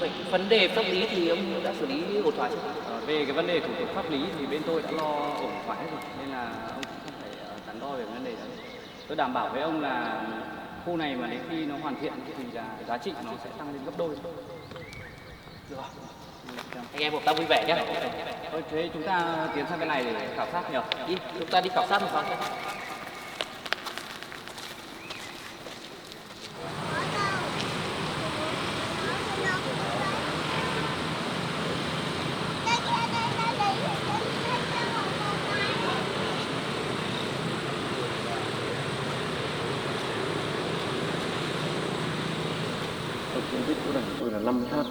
vậy vấn đề pháp lý thì ông đã xử lý ổn thỏa chưa? Về cái vấn đề thủ tục pháp lý thì bên tôi đã lo ổn thỏa hết rồi, nên là ông cũng không phải đắn đo về vấn đề đấy. Tôi đảm bảo với ông là khu này mà đến khi nó hoàn thiện thì là giá trị nó sẽ tăng lên gấp đôi. Được rồi. Anh em hợp tác vui vẻ nhé. Thôi thế chúng ta tiến sang cái này để khảo sát nhỉ? Đi, chúng ta đi khảo sát một phần. Diện tích của đảng tôi là 5 ha,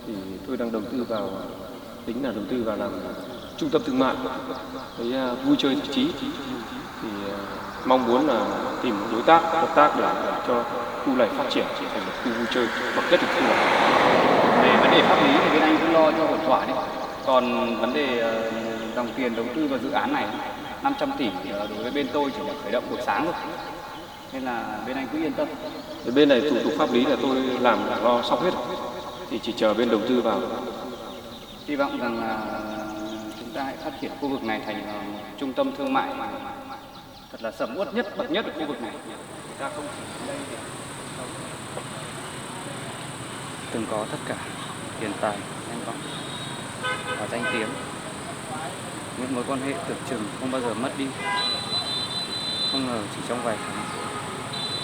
thì tôi đang đầu tư vào, tính là đầu tư vào làm trung tâm thương mại với vui chơi giải trí, thì mong muốn là tìm một đối tác hợp tác để cho khu này phát triển thành một khu vui chơi bậc nhất của khu này. Về vấn đề pháp lý thì bên anh cũng lo cho ổn thỏa đi. Còn vấn đề dòng tiền đầu tư vào dự án này 500 tỷ đối với bên tôi chỉ là khởi động buổi sáng thôi, nên là bên anh cứ yên tâm. Thì bên này thủ tục pháp lý là tôi làm là lo xong hết, thì chỉ chờ bên đầu tư vào. Hy vọng rằng là chúng ta hãy phát triển khu vực này thành một trung tâm thương mại thật là sầm uất nhất, bậc nhất ở khu vực này. Chúng ta không chỉ ở đây để từng có tất cả tiền tài, danh vọng và danh tiếng, những mối quan hệ tưởng chừng không bao giờ mất đi. Không ngờ chỉ trong vài tháng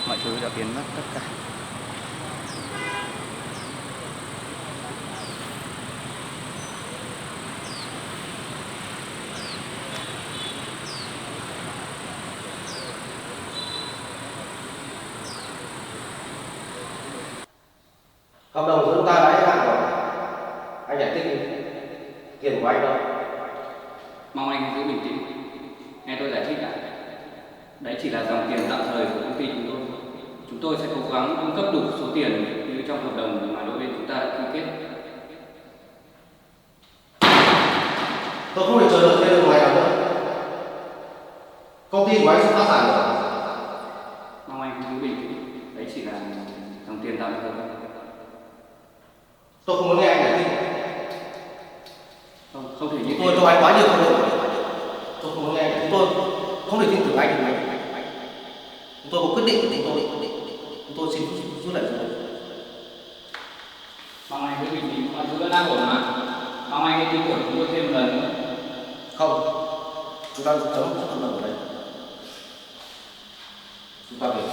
mọi thứ đã biến mất tất cả. Hợp đồng chúng ta đã hết hạn rồi, anh giải thích đi. Tiền của anh đâu? Mong anh giữ bình tĩnh, nghe tôi giải thích đã. Đấy chỉ là dòng tiền tạm thời của công ty chúng tôi. Chúng tôi sẽ cố gắng cung cấp đủ số tiền như trong hợp đồng mà đôi bên chúng ta đã ký kết. Tôi không thể chờ đợi thêm một ngày nào nữa. Công ty của anh sẽ phá sản rồi. Mong anh giữ bình tĩnh, đấy chỉ là dòng tiền tạm thời. Tôi không muốn nghe anh giải thích. Không thể như thế. Tôi cho anh quá nhiều cơ hội. Tôi không muốn nghe anh. Tôi không thể tin tưởng anh. Tôi có quyết định của tôi xin rút lại rồi. Mong anh giữ bình tĩnh, mọi thứ vẫn đang ổn mà. Mong anh hãy tin tưởng chúng tôi thêm một lần nữa. Không, chúng ta chấm dứt hợp đồng ở đây. Chúng ta về.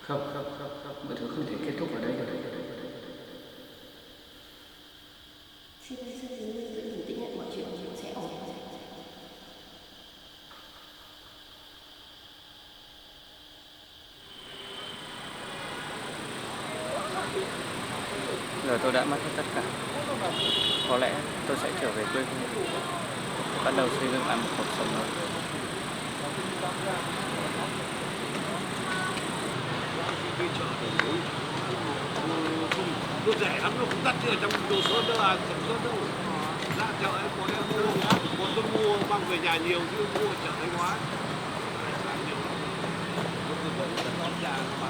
Không, mọi thứ không thể kết thúc ở đây được. Xin giữ bình tĩnh, mọi chuyện sẽ ổn. Giờ tôi đã mất hết tất cả. Có lẽ tôi sẽ trở về quê hương, bắt đầu xây dựng lại một cuộc sống mới. Cái chợ này nó rẻ lắm, nó không đắt như ở trong Đồ Sơn đâu, Sầm Sơn đâu. Ra chợ ấy có em mua nhá, còn tôi mua mang về nhà nhiều chứ mua ở chợ Thanh Hóa. Giá nhiều lắm. Tôi vẫn rất ngon già mà.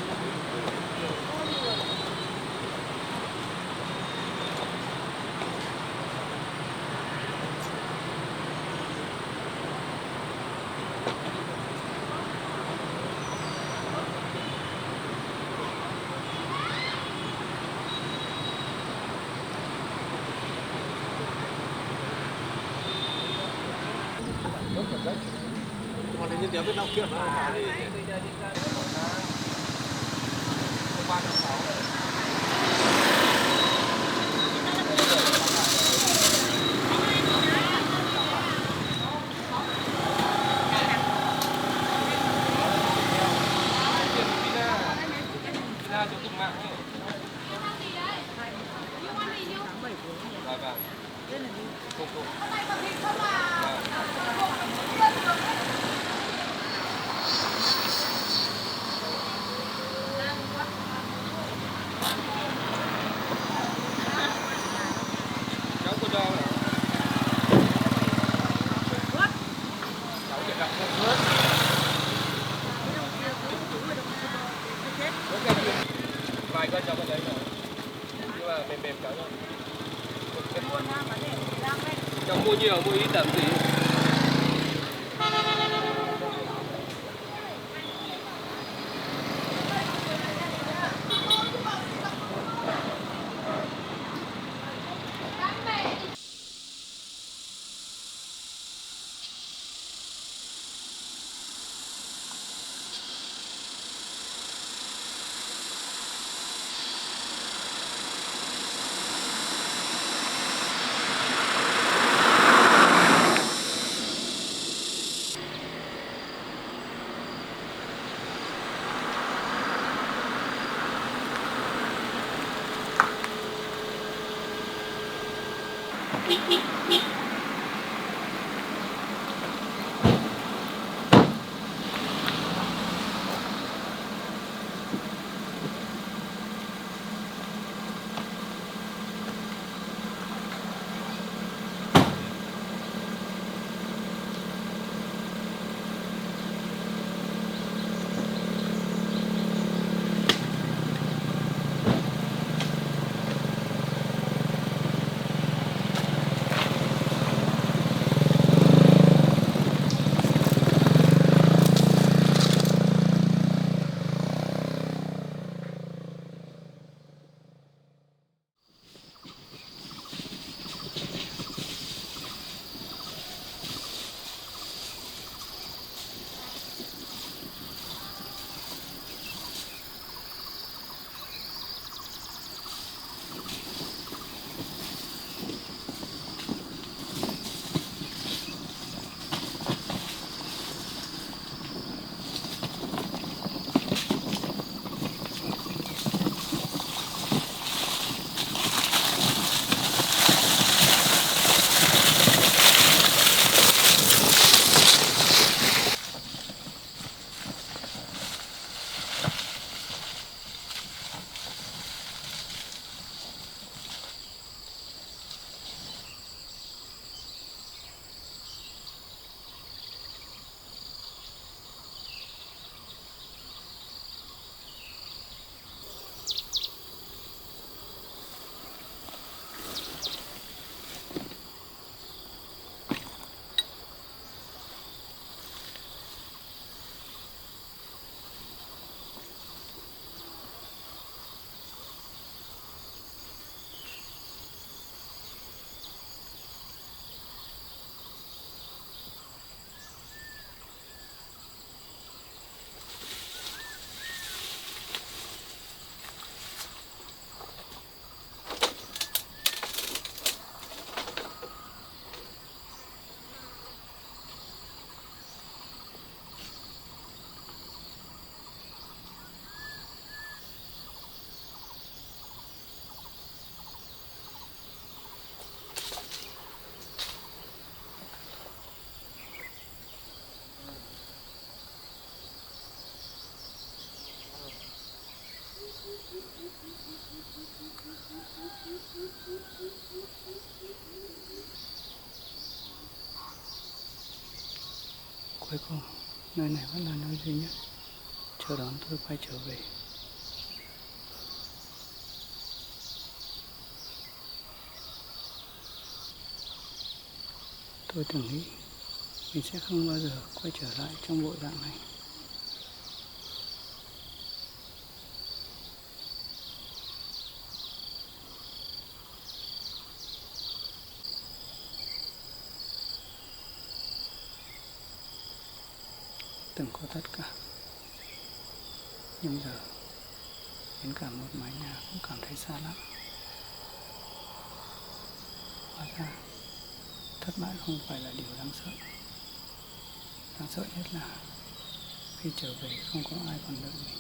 Còn đến những bên nào kia mà đi. có trong cái đấy mà. Nhưng mà mềm cái thôi. Trong mua nhiều, mua ít làm gì? Cuối cùng, nơi này vẫn là nơi duy nhất chờ đón tôi quay trở về. Tôi từng nghĩ mình sẽ không bao giờ quay trở lại trong bộ dạng này. Từng có tất cả, nhưng giờ đến cả một mái nhà cũng cảm thấy xa lắm. Hóa ra thất bại không phải là điều đáng sợ. Đáng sợ nhất là khi trở về không có ai còn đợi mình.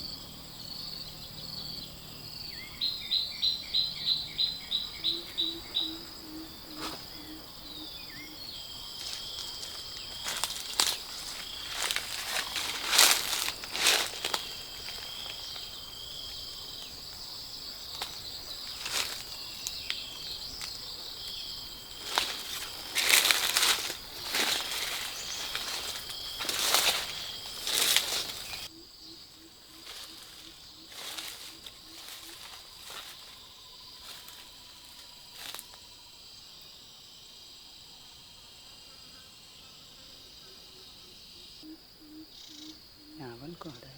ở đây,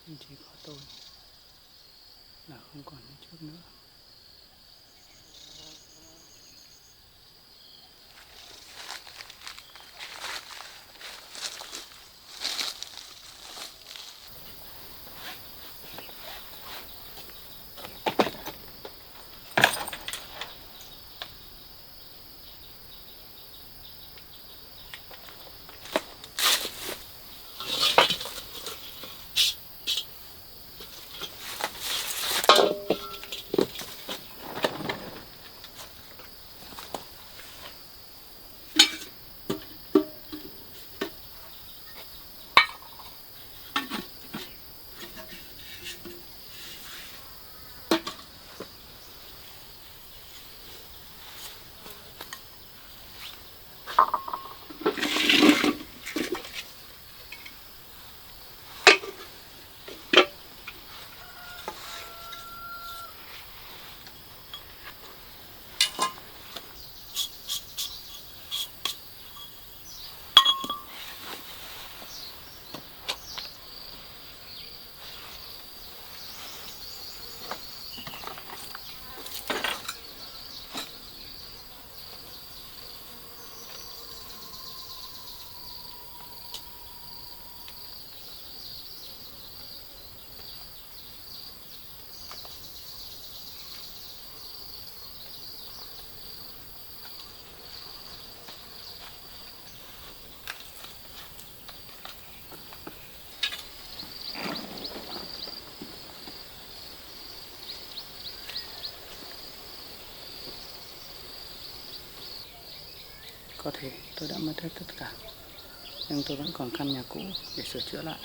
nhưng chỉ có tôi là không còn như trước nữa. Có thể tôi đã mất hết tất cả, nhưng tôi vẫn còn căn nhà cũ để sửa chữa lại.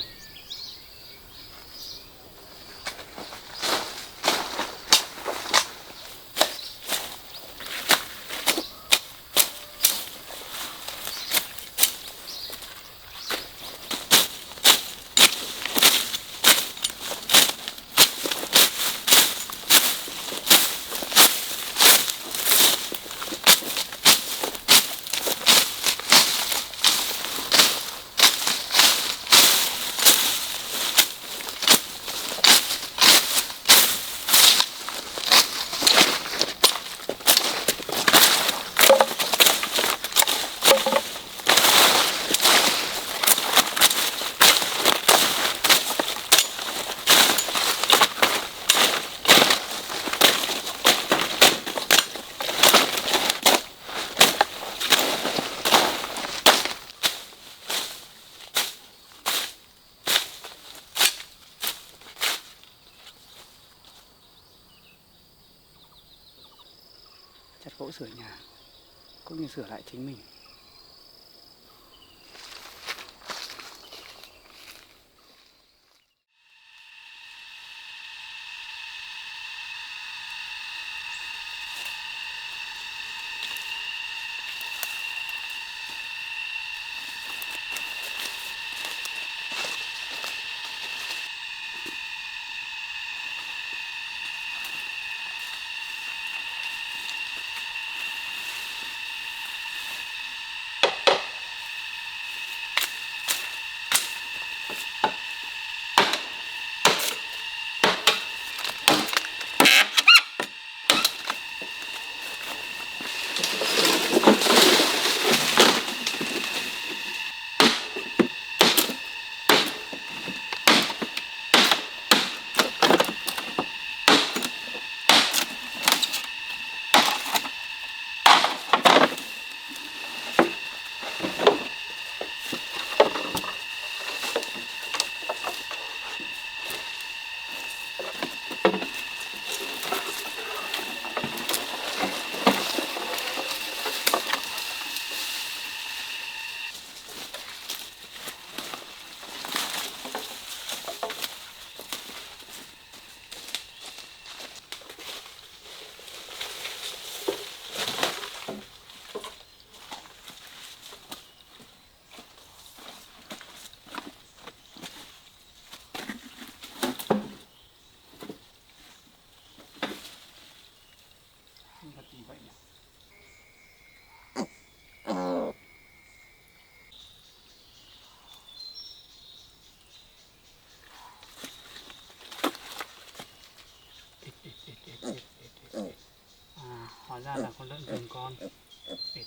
Chặt gỗ sửa nhà cũng như sửa lại chính mình. ra là con lợn rừng con. Ịt.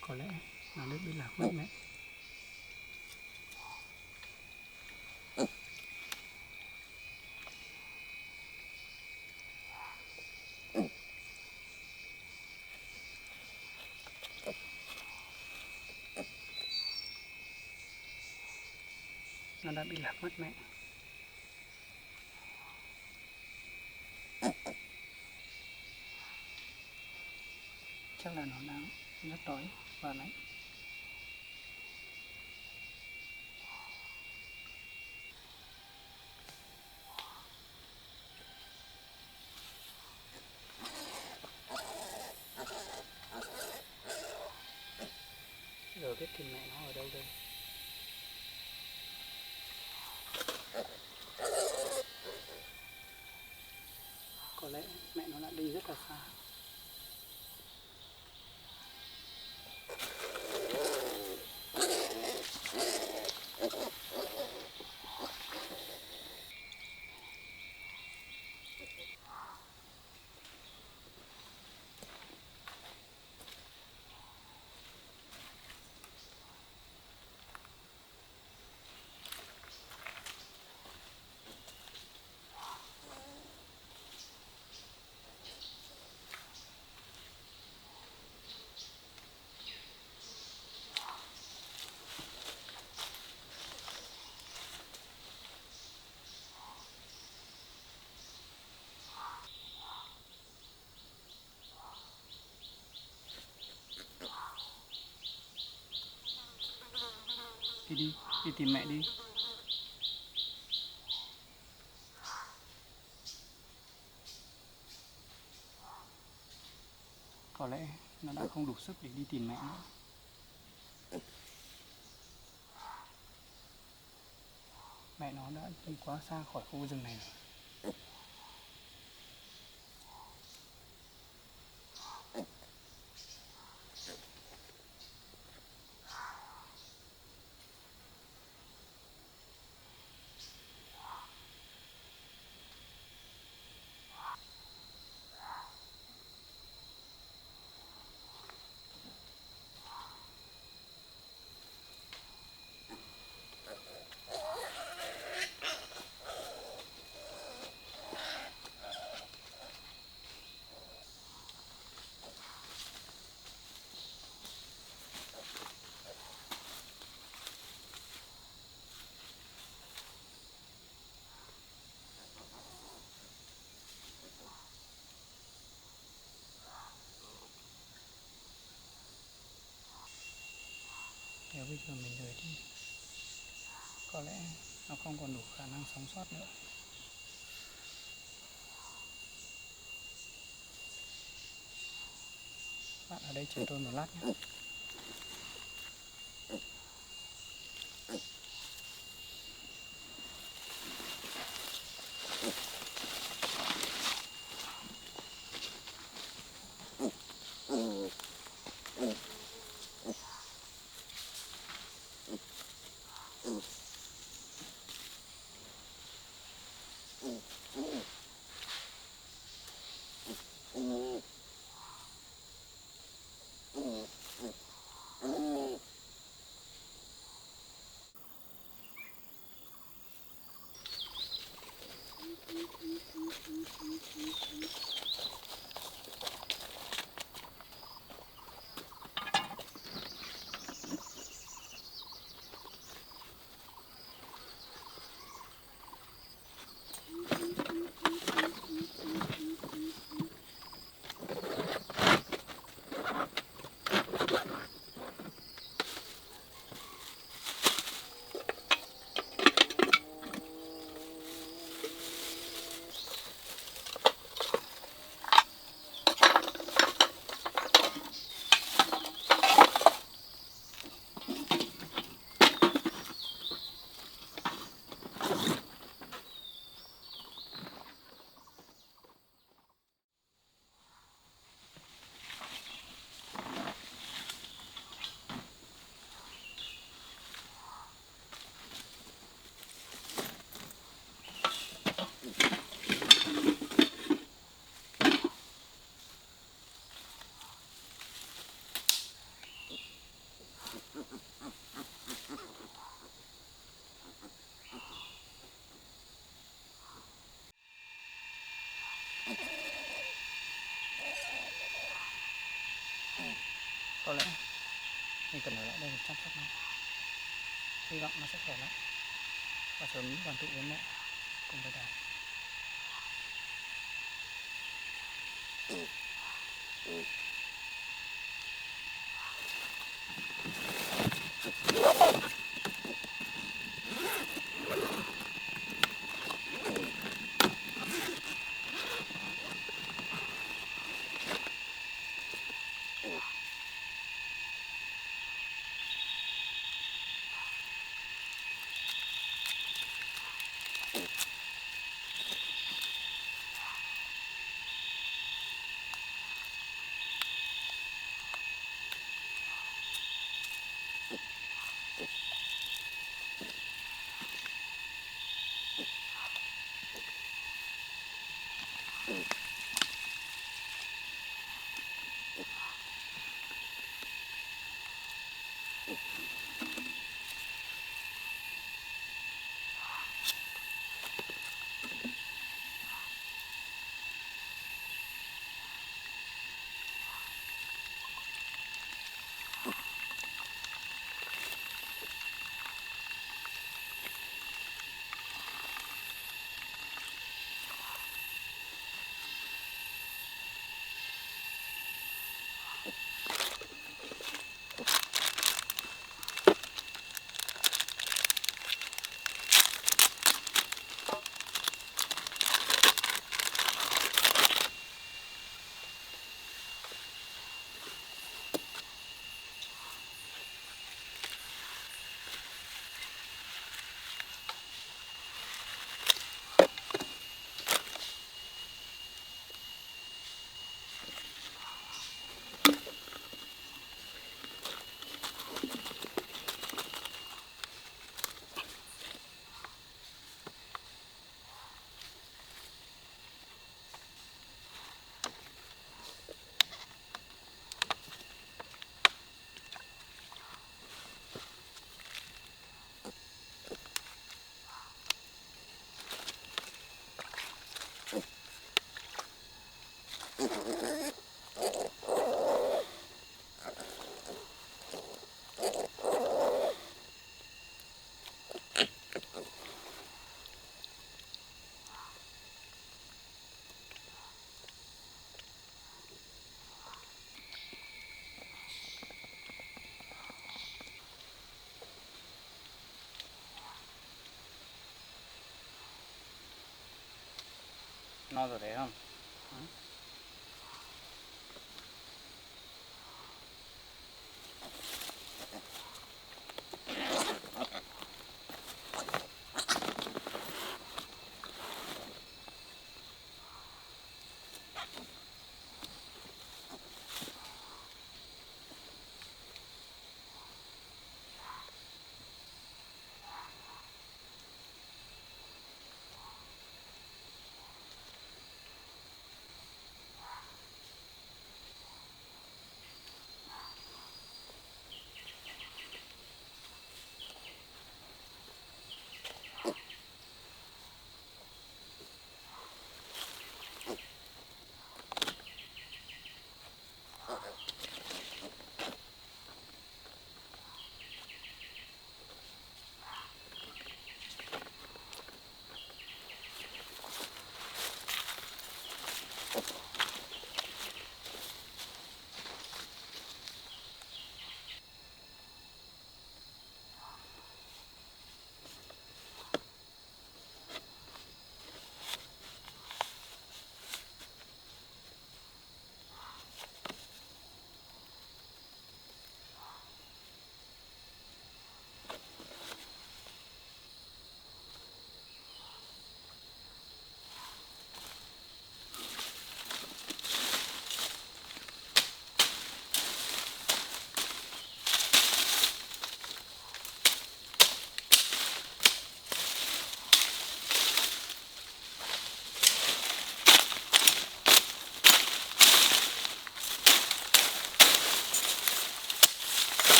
Có lẽ nó đã bị lạc mất mẹ. Nó đã bị lạc mất mẹ. Chắc là nó đang rất đói và lạnh. Giờ biết tìm mẹ nó ở đâu đây. Có lẽ mẹ nó đã đi rất là xa. Đi tìm mẹ đi. Có lẽ nó đã không đủ sức để đi tìm mẹ nữa. Mẹ nó đã đi quá xa khỏi khu rừng này rồi. Nếu bây giờ mình rời đi, có lẽ nó không còn đủ khả năng sống sót nữa. Bạn ở đây chờ tôi một lát nhé. có lẽ mình cần ở lại đây để chăm sóc nó, hy vọng nó sẽ khỏe lại và sớm đoàn tụ với mẹ cùng với Đài. No rồi thấy không?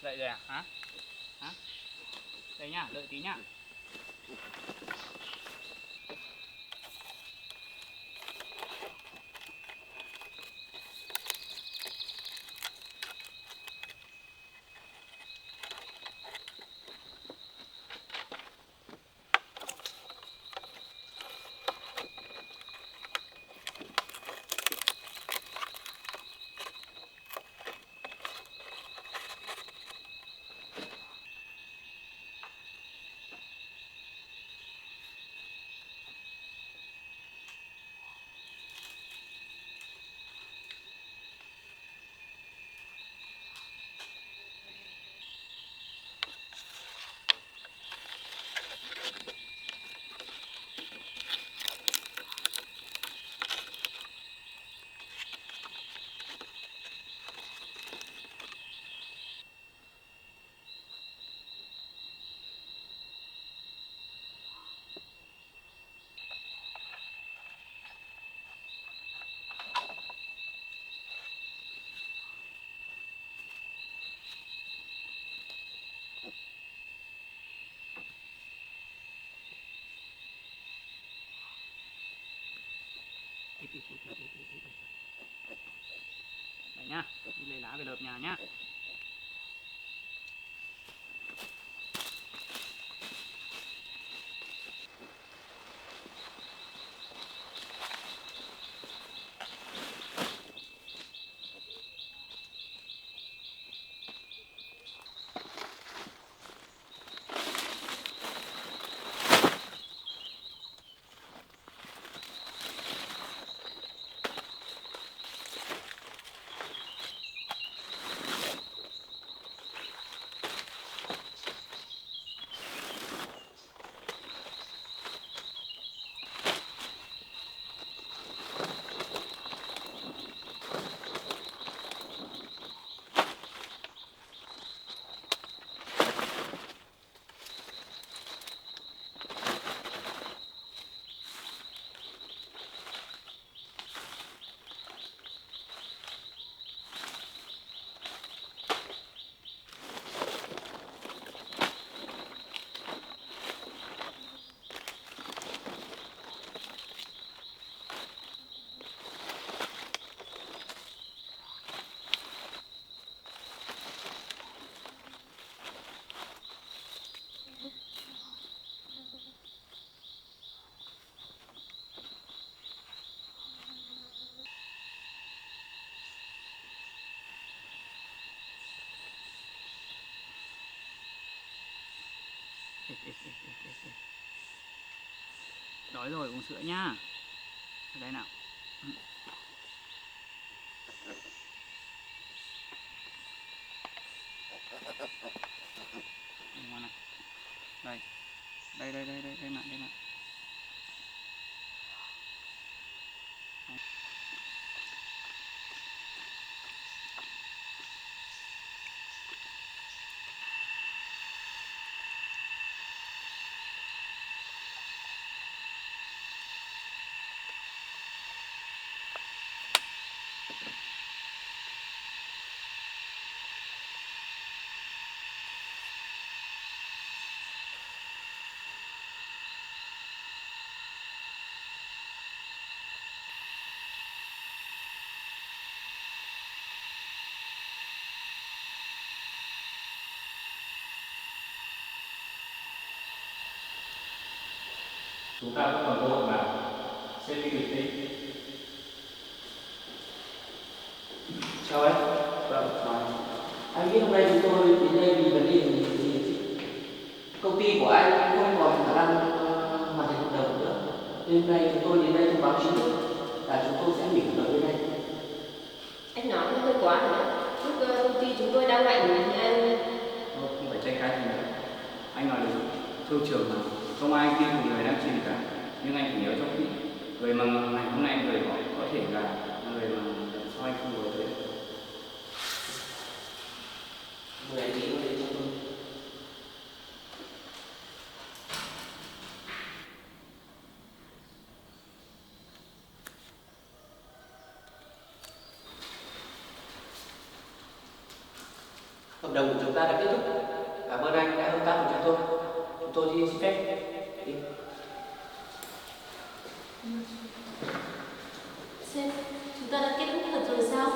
Dậy rồi à? Hả? Hả? Đây nhá, đợi tí nhá. Đây nhá, đi lấy lá về lợp nhà nhá. Đói rồi, uống sữa nhá. Ở đây nào. Ngon này. Đây. Đây nào. Chúng ta vẫn còn cơ hội mà sẽ đi được đi. Chào anh. Vâng, chào. Anh biết hôm nay chúng tôi đến đây vì vấn đề gì? Công ty của anh không còn khả năng hoàn thành hợp đồng nữa. Nên hôm nay chúng tôi đến đây thông báo chính thức là chúng tôi sẽ hủy hợp đồng bên anh. Anh nói hơi quá rồi đấy. Lúc công ty chúng tôi đang mạnh thì anh Không phải tranh cãi gì nữa. Anh nói được thương trường mà không ai tin một người đang chìm cả, nhưng anh phải nhớ cho kỹ người mà ngày hôm nay người họ có thể là người mà lần sau anh không ngờ tới. Người anh nghĩ đến cho tôi. Hợp đồng của chúng ta đã kết thúc. Cảm ơn anh đã hợp tác với chúng tôi. Chúng tôi xin phép đi. Sếp, chúng ta đã kết thúc thật rồi sao?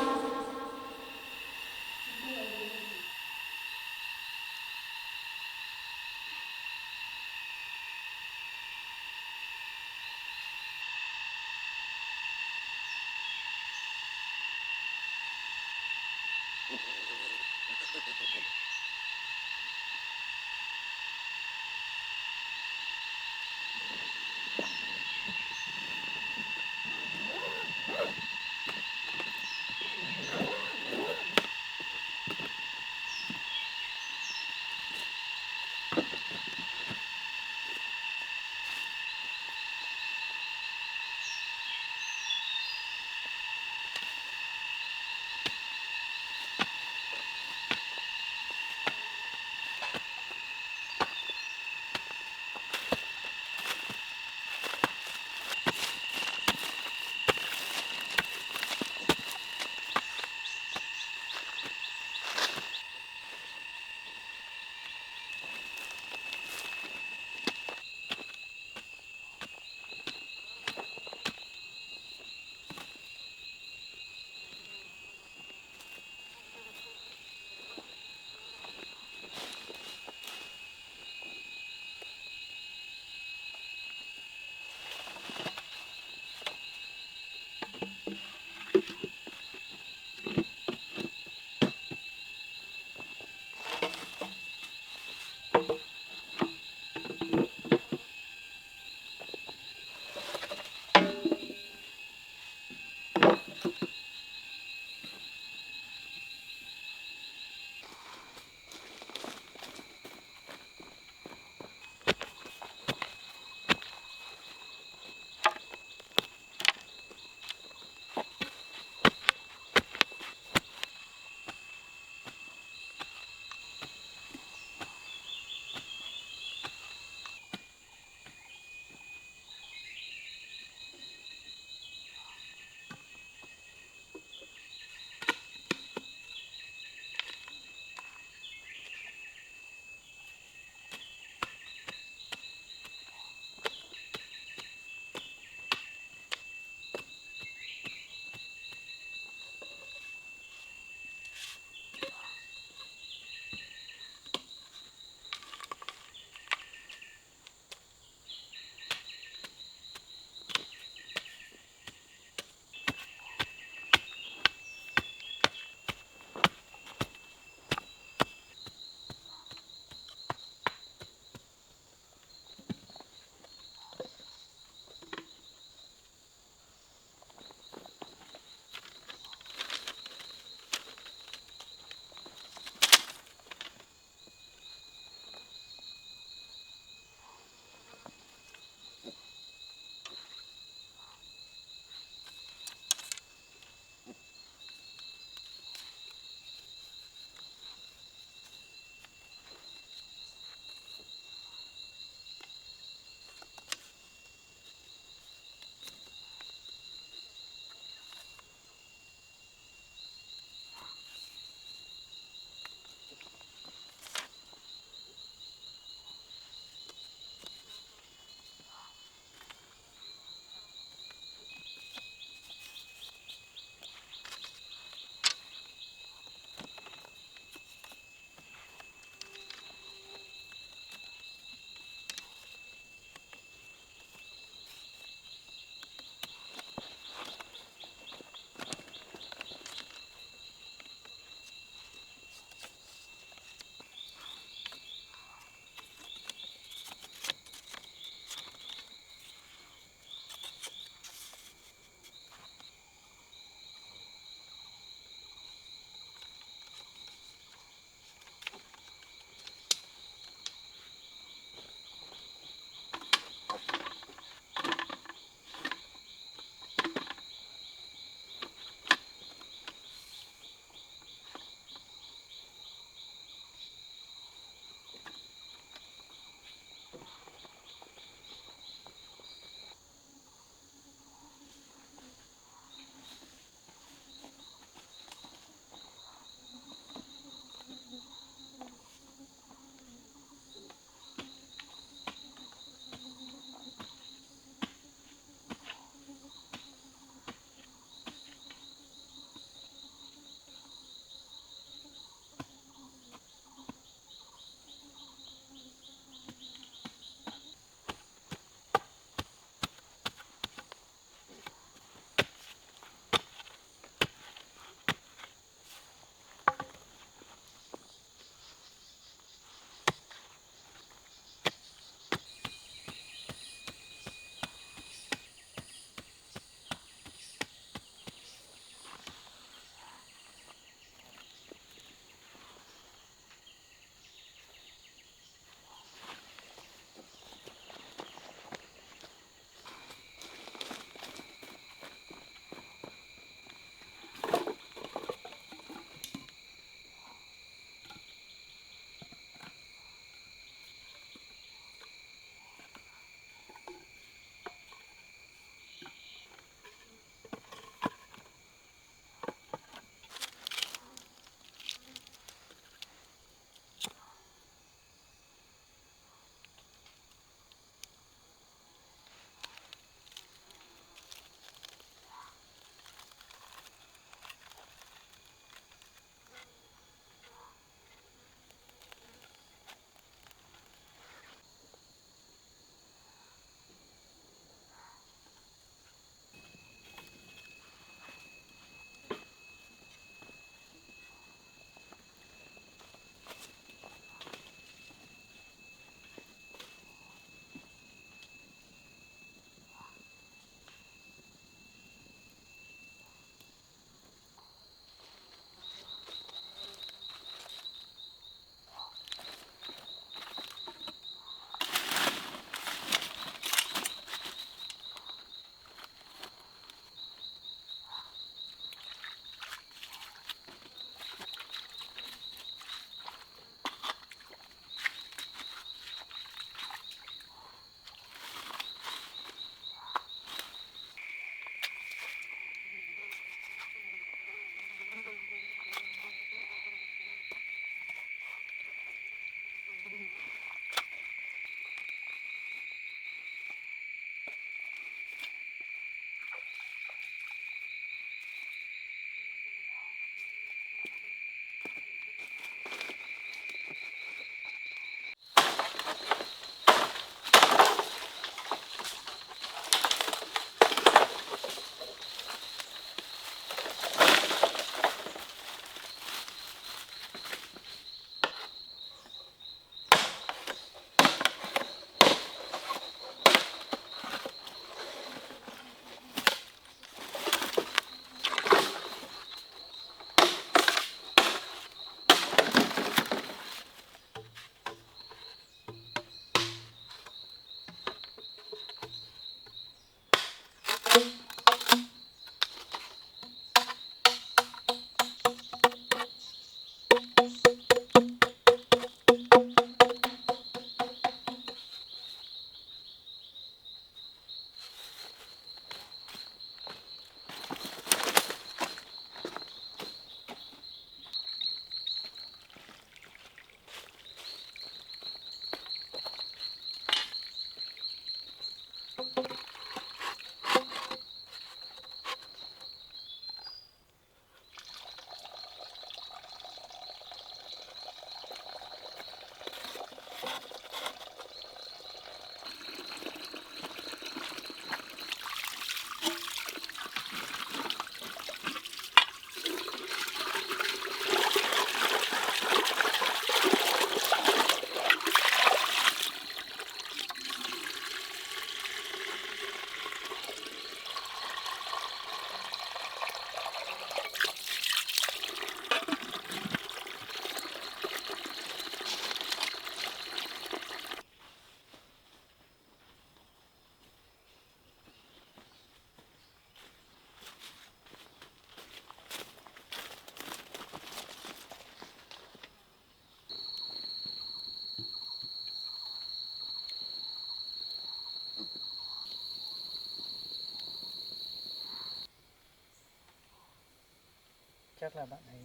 chắc là bạn ấy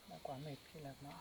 đã quá mệt khi lạc mã.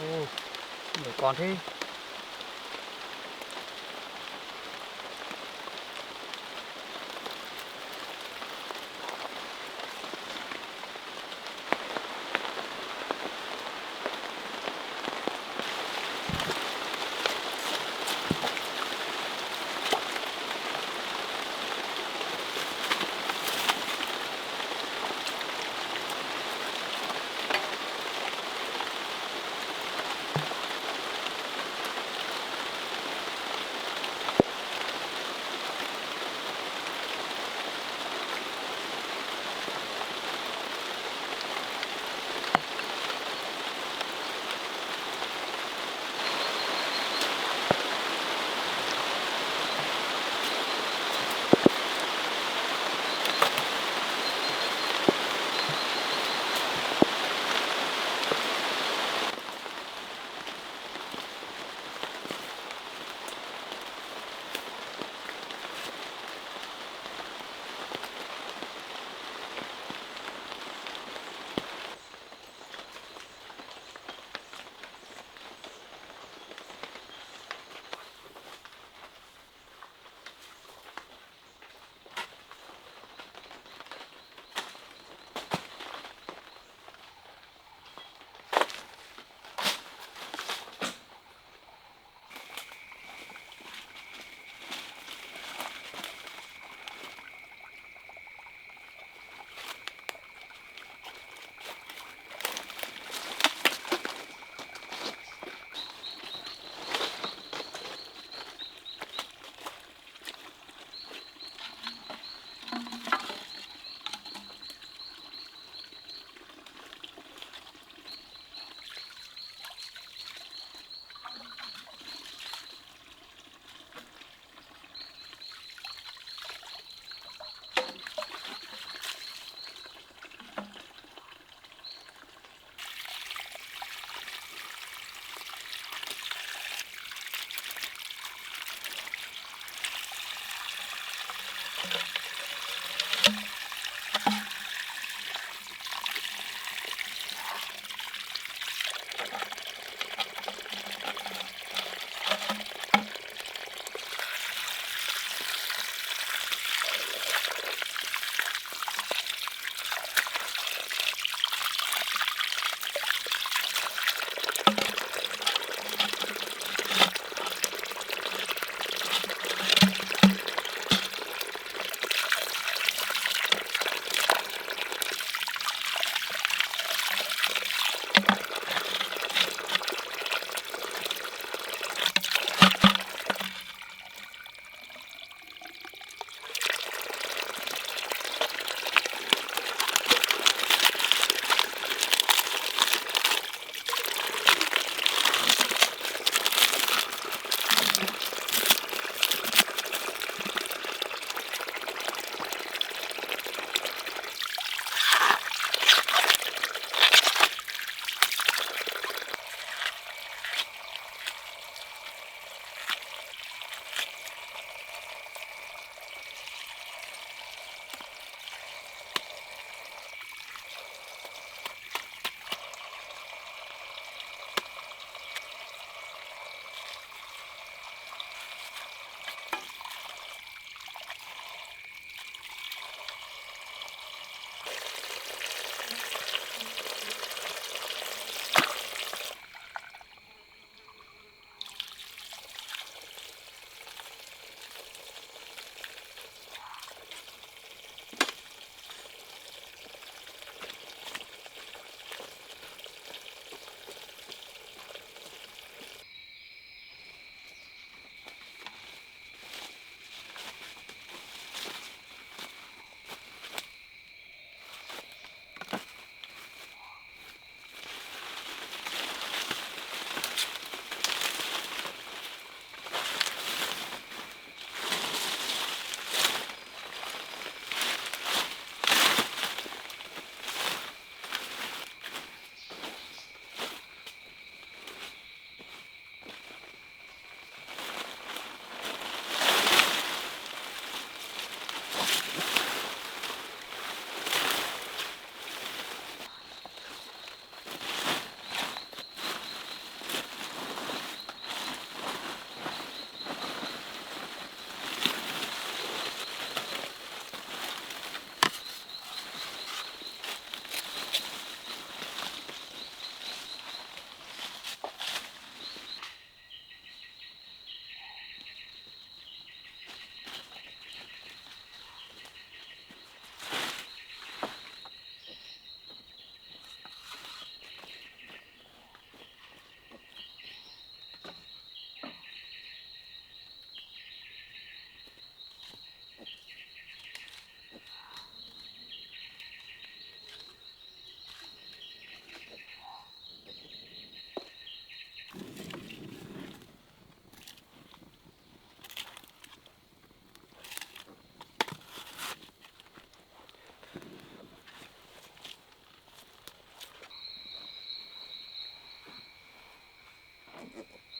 Ô, nhiều con thế.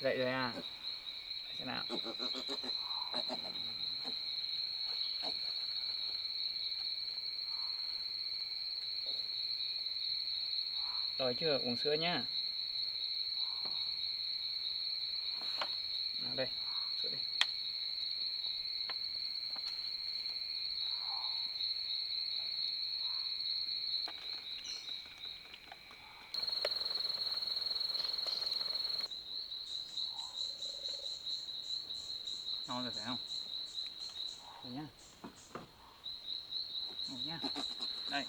Dậy rồi à? Thế nào? Đói chưa? Uống sữa nhá. Nào đây, sữa đi. No rồi phải không? Rồi nhá. Ngủ nhá. Đây.